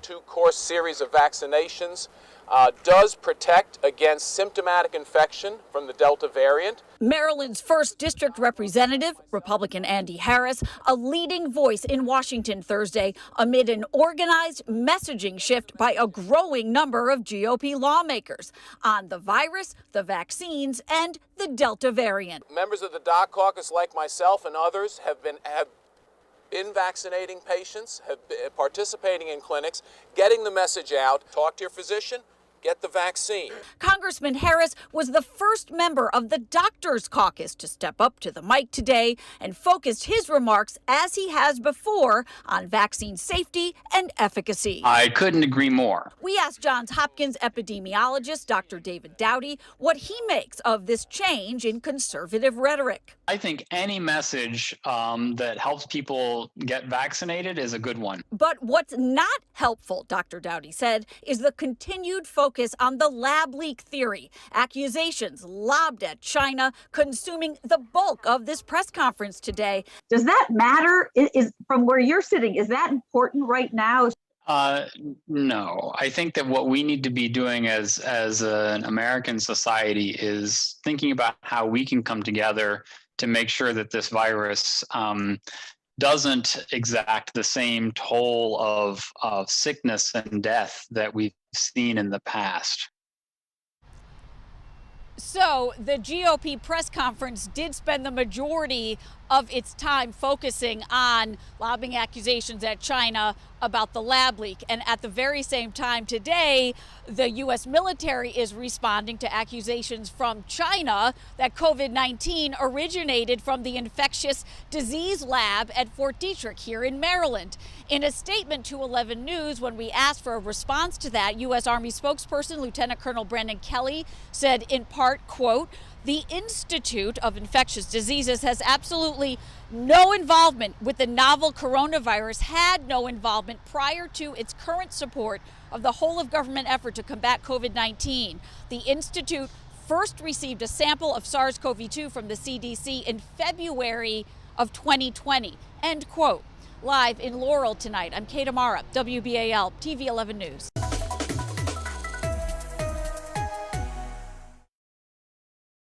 2-course series of vaccinations does protect against symptomatic infection from the Delta variant. Maryland's 1st District Representative, Republican Andy Harris, a leading voice in Washington Thursday amid an organized messaging shift by a growing number of GOP lawmakers on the virus, the vaccines, and the Delta variant. Members of the Doc Caucus, like myself and others, have been vaccinating patients, have been participating in clinics, getting the message out. Talk to your physician. Get the vaccine. Congressman Harris was the first member of the Doctors Caucus to step up to the mic today and focused his remarks, as he has before, on vaccine safety and efficacy. I couldn't agree more. We asked Johns Hopkins epidemiologist Dr. David Dowdy what he makes of this change in conservative rhetoric. I think any message that helps people get vaccinated is a good one. But what's not helpful, Dr. Dowdy said, is the continued focus on the lab leak theory. Accusations lobbed at China consuming the bulk of this press conference today. Does that matter? Is from where you're sitting, is that important right now? No, I think that what we need to be doing as an American society is thinking about how we can come together to make sure that this virus doesn't exact the same toll of sickness and death that we've seen in the past. So the GOP press conference did spend the majority of its time focusing on lobbing accusations at China about the lab leak. And at the very same time today, the U.S. military is responding to accusations from China that COVID-19 originated from the infectious disease lab at Fort Detrick here in Maryland. In a statement to 11 News, when we asked for a response to that, U.S. Army spokesperson Lieutenant Colonel Brandon Kelly said in part, quote, "The Institute of Infectious Diseases has absolutely no involvement with the novel coronavirus, had no involvement prior to its current support of the whole of government effort to combat COVID-19. The Institute first received a sample of SARS-CoV-2 from the CDC in February of 2020, end quote. Live in Laurel tonight, I'm Kate Amara, WBAL TV 11 News.